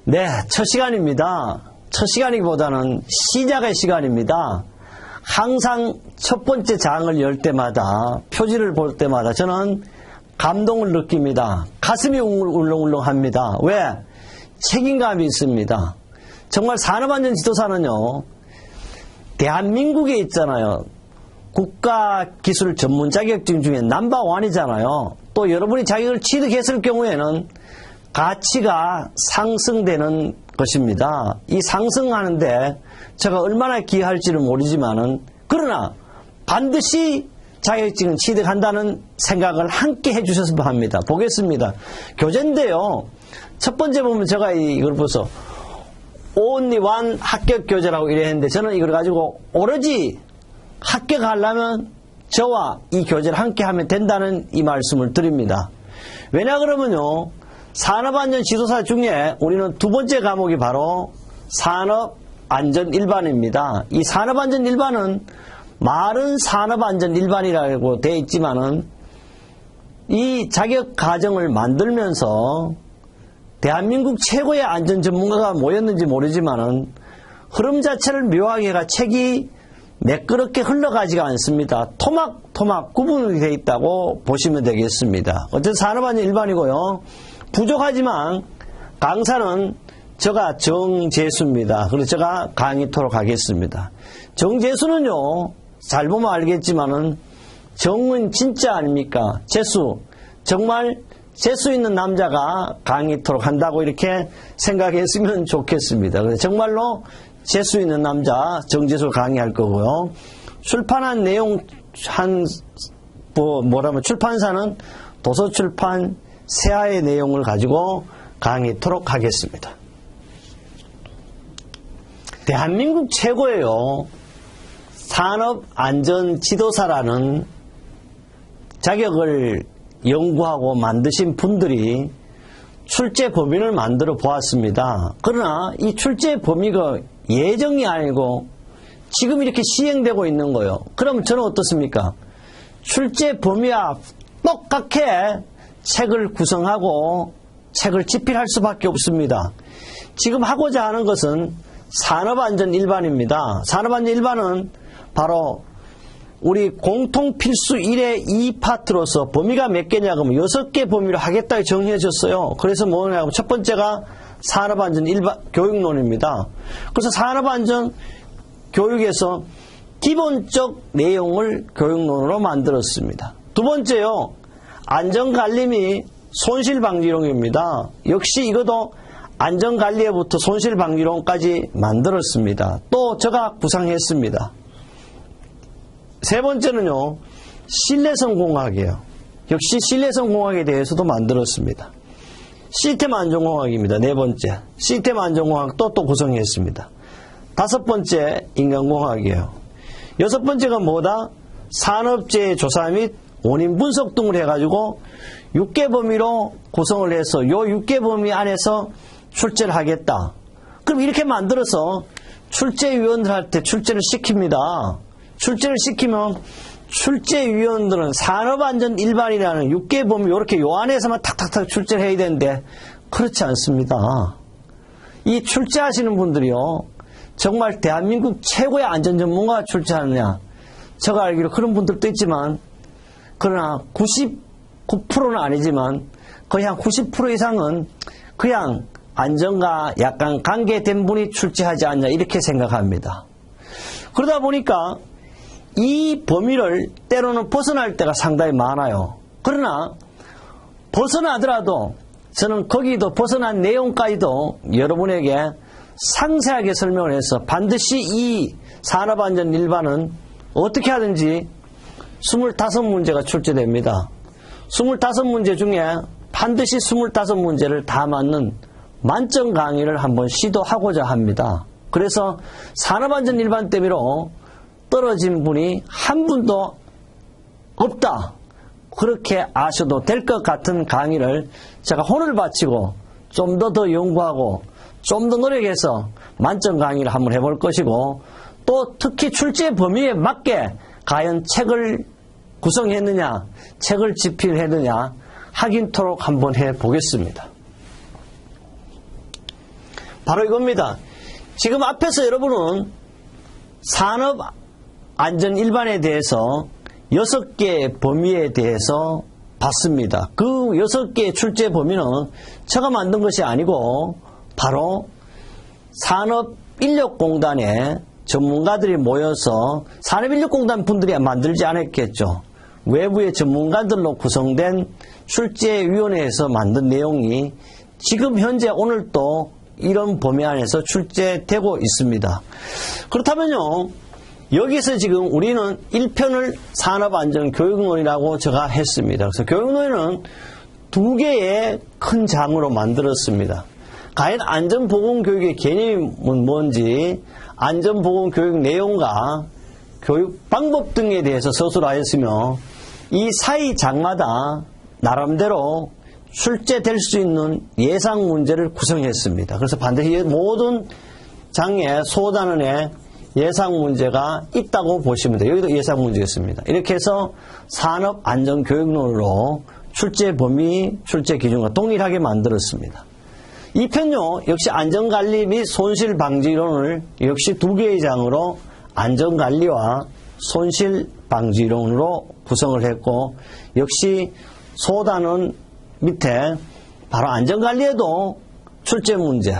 네, 첫 시간입니다. 첫 시간이기보다는 시작의 시간입니다. 항상 첫 번째 장을 열 때마다, 표지를 볼 때마다 저는 감동을 느낍니다. 가슴이 울렁울렁합니다. 왜? 책임감이 있습니다. 정말 산업안전 지도사는요, 대한민국에 있잖아요. 국가기술 전문 자격증 중에 넘버1이잖아요. 또 여러분이 자격을 취득했을 경우에는 가치가 상승되는 것입니다. 이 상승하는데 제가 얼마나 기여할지는 모르지만은, 그러나 반드시 자격증을 취득한다는 생각을 함께 해주셨으면 합니다. 보겠습니다. 교재인데요. 첫 번째 보면 제가 이걸 보서 only one 합격 교재라고 이랬는데, 저는 이걸 가지고 오로지 합격하려면 저와 이 교재를 함께 하면 된다는 이 말씀을 드립니다. 왜냐 그러면요, 산업안전 지도사 중에 우리는 두 번째 과목이 바로 산업안전 일반입니다. 이 산업안전 일반은 말은 산업안전 일반이라고 되어 있지만은 이 자격 과정을 만들면서 대한민국 최고의 안전 전문가가 모였는지 모르지만은 흐름 자체를 묘하게 책이 매끄럽게 흘러가지가 않습니다. 토막토막 구분이 되어 있다고 보시면 되겠습니다. 어쨌든 산업안전 일반이고요. 부족하지만 강사는 제가 정재수입니다. 그래서 제가 강의토록 하겠습니다. 정재수는요, 잘 보면 알겠지만은 정은 진짜 아닙니까? 재수, 정말 재수 있는 남자가 강의토록 한다고 이렇게 생각했으면 좋겠습니다. 그래서 정말로 재수 있는 남자 정재수 강의할 거고요. 출판한 내용 출판사는 도서출판 세아의 내용을 가지고 강의토록 하겠습니다. 대한민국 최고예요. 산업안전지도사라는 자격을 연구하고 만드신 분들이 출제 범위를 만들어 보았습니다. 그러나 이 출제 범위가 예정이 아니고 지금 이렇게 시행되고 있는 거예요. 그럼 저는 어떻습니까? 출제 범위와 똑같게 책을 구성하고 책을 집필할 수밖에 없습니다. 지금 하고자 하는 것은 산업안전 일반입니다. 산업안전 일반은 바로 우리 공통필수 1의 2파트로서 범위가 몇 개냐 그러면 6개 범위로 하겠다고 정해졌어요. 그래서 뭐냐면 첫 번째가 산업안전 일반 교육론입니다. 그래서 산업안전 교육에서 기본적 내용을 교육론으로 만들었습니다. 두 번째요, 안전관리 및 손실방지론입니다. 역시 이것도 안전관리에부터 손실방지론까지 만들었습니다. 또 제가 구상했습니다. 세 번째는요, 신뢰성공학이에요. 역시 신뢰성공학에 대해서도 만들었습니다. 시스템 안전공학입니다. 네 번째, 시스템 안전공학도 또 구성했습니다. 다섯 번째, 인간공학이에요. 여섯 번째가 뭐다? 산업재해 조사 및 원인 분석 등을 해가지고 6개 범위로 구성을 해서 요 6개 범위 안에서 출제를 하겠다. 그럼 이렇게 만들어서 출제위원들한테 출제를 시킵니다. 출제를 시키면 출제위원들은 산업안전 일반이라는 6개 범위 이렇게 요 안에서만 탁탁탁 출제를 해야 되는데 그렇지 않습니다. 이 출제하시는 분들이요, 정말 대한민국 최고의 안전 전문가가 출제하느냐? 제가 알기로 그런 분들도 있지만, 그러나 99%는 아니지만 거의 한 90% 이상은 그냥 안전과 약간 관계된 분이 출제하지 않냐 이렇게 생각합니다. 그러다 보니까 이 범위를 때로는 벗어날 때가 상당히 많아요. 그러나 벗어나더라도 저는 거기도 벗어난 내용까지도 여러분에게 상세하게 설명을 해서 반드시 이 산업안전 일반은 어떻게 하든지 25문제가 출제됩니다. 25문제 중에 반드시 25문제를 다 맞는 만점 강의를 한번 시도하고자 합니다. 그래서 산업안전 일반 대비로 떨어진 분이 한 분도 없다. 그렇게 아셔도 될 것 같은 강의를 제가 혼을 바치고 좀 더 연구하고 좀 더 노력해서 만점 강의를 한번 해볼 것이고, 또 특히 출제 범위에 맞게 과연 책을 구성했느냐, 책을 집필했느냐 확인토록 한번 해보겠습니다. 바로 이겁니다. 지금 앞에서 여러분은 산업안전1반에 대해서 6개의 범위에 대해서 봤습니다. 그 6개의 출제 범위는 제가 만든 것이 아니고 바로 산업인력공단에 전문가들이 모여서 산업인력공단 분들이 만들지 않았겠죠. 외부의 전문가들로 구성된 출제위원회에서 만든 내용이 지금 현재 오늘 또 이런 범위 안에서 출제되고 있습니다. 그렇다면요, 여기서 지금 우리는 1편을 산업안전교육론이라고 제가 했습니다. 그래서 교육론은 2개의 큰 장으로 만들었습니다. 과연 안전보건교육의 개념은 뭔지, 안전보건교육 내용과 교육 방법 등에 대해서 서술하였으며, 이 사이 장마다 나름대로 출제될 수 있는 예상 문제를 구성했습니다. 그래서 반드시 모든 장의 소단원에 예상 문제가 있다고 보시면 돼요. 여기도 예상 문제였습니다. 이렇게 해서 산업안전교육론으로 출제 범위, 출제 기준과 동일하게 만들었습니다. 이 편요, 역시 안전관리 및 손실방지론을 역시 2개의 장으로 안전관리와 손실방지론으로 구성을 했고, 역시 소단원 밑에 바로 안전관리에도 출제 문제,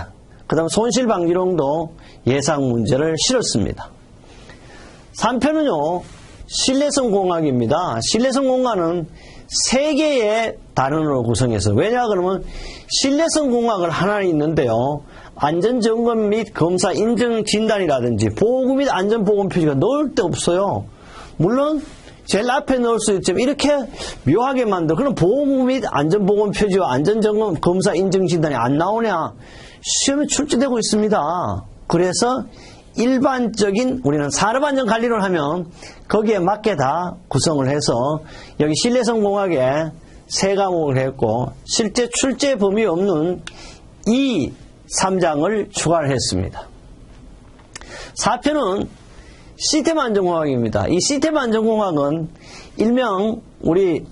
그 다음 손실방지론도 예상 문제를 실었습니다. 3편은요, 신뢰성공학입니다. 신뢰성공학은 3개의 단원으로 구성해서, 왜냐 그러면 신뢰성공학을 하나 있는데요, 안전점검 및 검사 인증 진단이라든지 보고 및 안전보건 표시가 넣을 데 없어요. 물론 제일 앞에 넣을 수 있지만 이렇게 묘하게 만들어. 그럼 보고 및 안전보건 표시와 안전점검 검사 인증 진단이 안 나오냐? 시험에 출제되고 있습니다. 그래서 일반적인 우리는 산업안전관리를 하면 거기에 맞게 다 구성을 해서 여기 신뢰성공학에 3과목을 했고, 실제 출제 범위 없는 2, 3장을 추가를 했습니다. 4편은 시스템 안전공학입니다. 이 시스템 안전공학은 일명 우리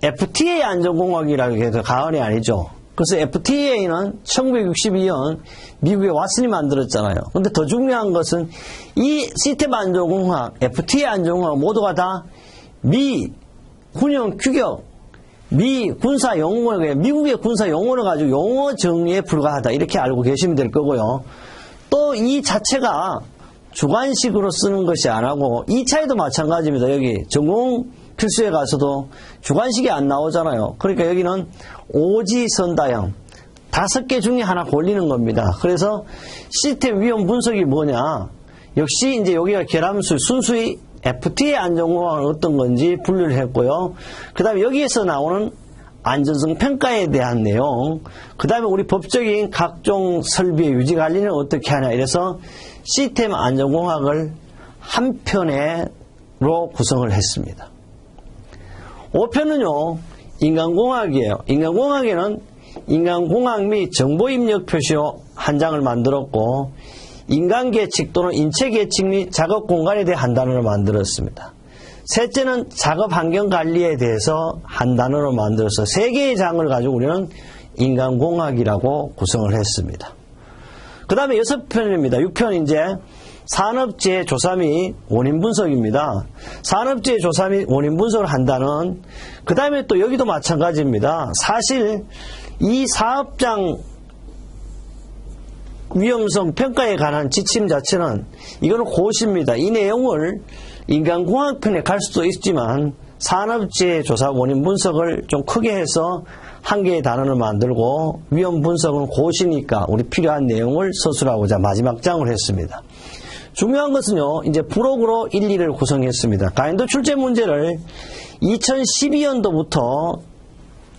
FTA 안전공학이라고 해서 가언이 아니죠. 그래서 FTA는 1962년 미국의 왓슨이 만들었잖아요. 근데 더 중요한 것은 이 시스템 안전공학, FTA 안전공학 모두가 다 미 군용 규격, 미 군사 용어, 미국의 군사 용어를 가지고 용어 정리에 불과하다. 이렇게 알고 계시면 될 거고요. 또 이 자체가 주관식으로 쓰는 것이 안 하고, 2차에도 마찬가지입니다. 여기 전공 필수에 가서도 주관식이 안 나오잖아요. 그러니까 여기는 오지선다형 5개 중에 하나 골리는 겁니다. 그래서 시스템 위험 분석이 뭐냐? 역시 이제 여기가 계람수 순수히 FTA 안전공학은 어떤 건지 분류를 했고요. 그 다음에 여기에서 나오는 안전성 평가에 대한 내용, 그 다음에 우리 법적인 각종 설비의 유지 관리는 어떻게 하냐, 이래서 시스템 안전공학을 한 편으로 구성을 했습니다. 5편은요, 인간공학이에요. 인간공학에는 인간공학 및 정보입력 표시로 한 장을 만들었고, 인간계측 또는 인체계측 및 작업공간에 대해 한 단어를 만들었습니다. 셋째는 작업환경관리에 대해서 한 단어로 만들어서 3개의 장을 가지고 우리는 인간공학이라고 구성을 했습니다. 그 다음에 6편입니다. 6편 이제 산업재해 조사 및 원인 분석입니다. 산업재해 조사 및 원인 분석을 한다는, 그 다음에 또 여기도 마찬가지입니다. 사실 이 사업장 위험성 평가에 관한 지침 자체는 이거는 고시입니다. 이 내용을 인간공학편에 갈 수도 있지만 산업재해 조사 원인 분석을 좀 크게 해서 한 개의 단어를 만들고, 위험 분석은 고시니까 우리 필요한 내용을 서술하고자 마지막 장을 했습니다. 중요한 것은요, 이제 부록으로 1, 2를 구성했습니다. 가연도 출제 문제를 2012년도부터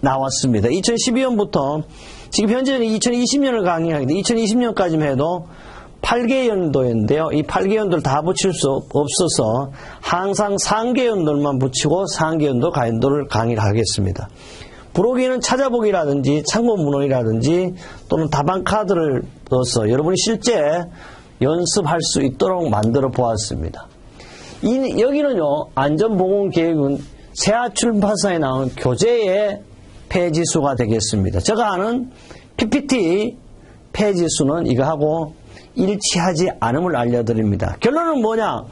나왔습니다. 2012년부터 지금 현재는 2020년을 강의하는데 2020년까지만 해도 8개 연도인데요. 이 8개 연도를 다 붙일 수 없어서 항상 3개 연도만 붙이고 3개 연도 가연도를 강의를 하겠습니다. 부록에는 찾아보기라든지 창문 문헌이라든지 또는 답안 카드를 넣어서 여러분이 실제 연습할 수 있도록 만들어 보았습니다. 여기는요, 안전보건계획은 세아 출판사에 나온 교재의 페이지 수가 되겠습니다. 제가 아는 PPT 폐지 수는 이거하고 일치하지 않음을 알려드립니다. 결론은 뭐냐?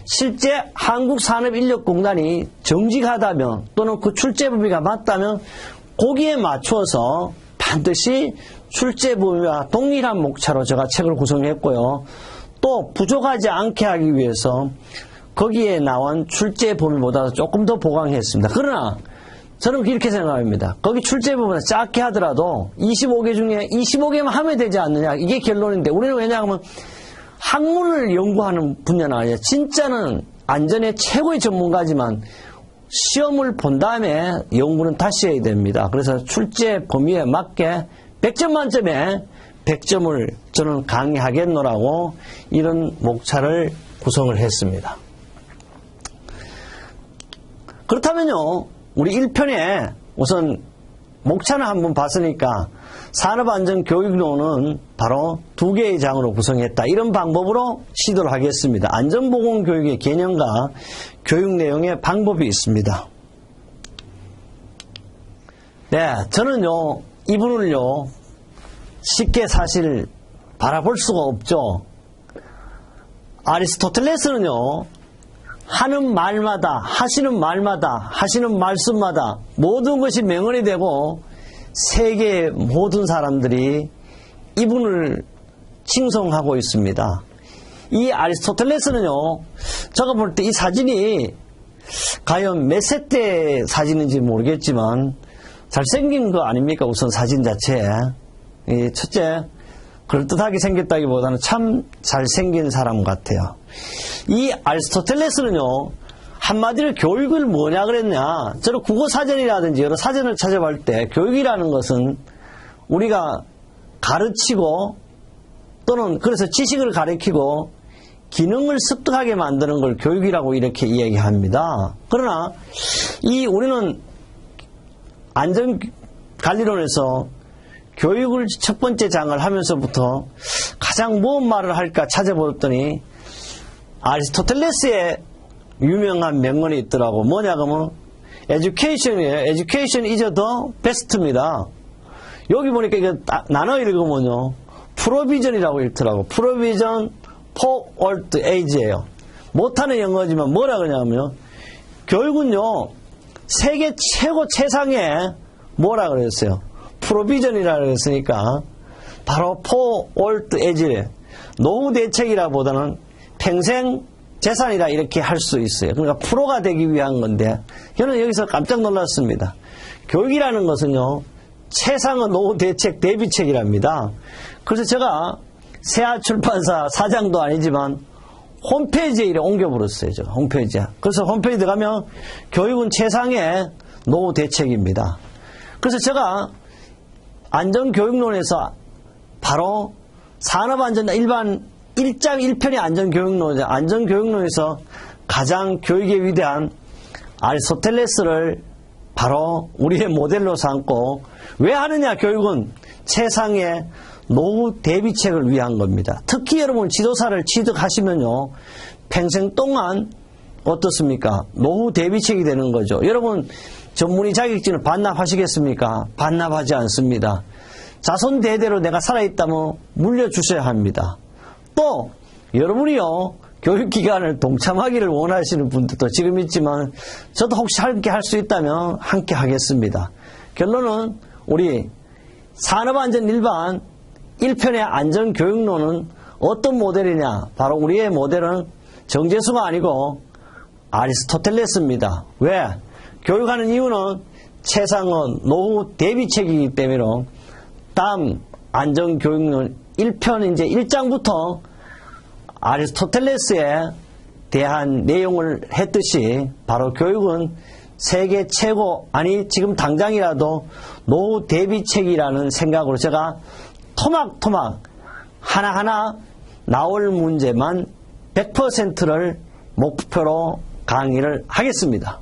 실제 한국산업인력공단이 정직하다면 또는 그 출제범위가 맞다면 거기에 맞춰서 반드시 출제범위와 동일한 목차로 제가 책을 구성했고요. 또 부족하지 않게 하기 위해서 거기에 나온 출제범위보다 조금 더 보강했습니다. 그러나 저는 이렇게 생각합니다. 거기 출제범위보다 작게 하더라도 25개 중에 25개만 하면 되지 않느냐. 이게 결론인데 우리는 왜냐하면 학문을 연구하는 분야는 아니에요. 진짜는 안전의 최고의 전문가지만 시험을 본 다음에 연구는 다시 해야 됩니다. 그래서 출제 범위에 맞게 100점 만점에 100점을 저는 강의하겠노라고 이런 목차를 구성을 했습니다. 그렇다면요, 우리 1편에 우선 목차는 한번 봤으니까 산업안전교육론은 바로 2개의 장으로 구성했다. 이런 방법으로 시도를 하겠습니다. 안전보건교육의 개념과 교육 내용의 방법이 있습니다. 네, 저는요, 이분을요, 쉽게 사실 바라볼 수가 없죠. 아리스토텔레스는요, 하는 말마다, 하시는 말마다, 하시는 말씀마다 모든 것이 명언이 되고 세계의 모든 사람들이 이분을 칭송하고 있습니다. 이 아리스토텔레스는요, 제가 볼 때 이 사진이 과연 몇 세 때 사진인지 모르겠지만 잘생긴 거 아닙니까? 우선 사진 자체에. 첫째, 그럴듯하게 생겼다기보다는 참 잘생긴 사람 같아요. 이 아리스토텔레스는요, 한마디로 교육을 뭐냐 그랬냐. 저는 국어사전이라든지 여러 사전을 찾아볼 때 교육이라는 것은 우리가 가르치고 또는 그래서 지식을 가르치고 기능을 습득하게 만드는 걸 교육이라고 이렇게 이야기합니다. 그러나 우리는 안전관리론에서 교육을 첫 번째 장을 하면서부터 가장 무슨 말을 할까 찾아보았더니 아리스토텔레스의 유명한 명언이 있더라고. 뭐냐 그러면 education이에요. education is the best입니다. 여기 보니까 이거 나눠 읽으면요, provision이라고 읽더라고. provision for old age예요. 못하는 영어지만 뭐라 그러냐면 교육은요, 세계 최고 최상의 뭐라 그랬어요? provision이라 그랬으니까 바로 for old age래. 노후 대책이라 보다는 평생 재산이라 이렇게 할 수 있어요. 그러니까 프로가 되기 위한 건데 저는 여기서 깜짝 놀랐습니다. 교육이라는 것은요, 최상의 노후 대책 대비책이랍니다. 그래서 제가 세아출판사 사장도 아니지만 홈페이지에 이렇게 옮겨버렸어요. 제가 홈페이지에. 그래서 홈페이지 들어가면 교육은 최상의 노후 대책입니다. 그래서 제가 안전교육론에서 바로 산업안전 일반 1장 1편의 안전교육론이죠. 안전교육론에서 가장 교육의 위대한 아리스토텔레스를 바로 우리의 모델로 삼고, 왜 하느냐? 교육은 최상의 노후 대비책을 위한 겁니다. 특히 여러분 지도사를 취득하시면요, 평생 동안 어떻습니까? 노후 대비책이 되는 거죠. 여러분 전문의 자격증을 반납하시겠습니까? 반납하지 않습니다. 자손 대대로 내가 살아있다면 물려주셔야 합니다. 또 여러분이요, 교육기관을 동참하기를 원하시는 분들도 지금 있지만 저도 혹시 함께 할 수 있다면 함께 하겠습니다. 결론은 우리 산업안전 일반 1편의 안전교육론은 어떤 모델이냐? 바로 우리의 모델은 정제수가 아니고 아리스토텔레스입니다. 왜? 교육하는 이유는 최상의 노후 대비책이기 때문에 다음 안전교육론 1편 이제 1장부터 아리스토텔레스에 대한 내용을 했듯이 바로 교육은 세계 최고, 아니 지금 당장이라도 노후 대비책이라는 생각으로 제가 토막토막 하나하나 나올 문제만 100%를 목표로 강의를 하겠습니다.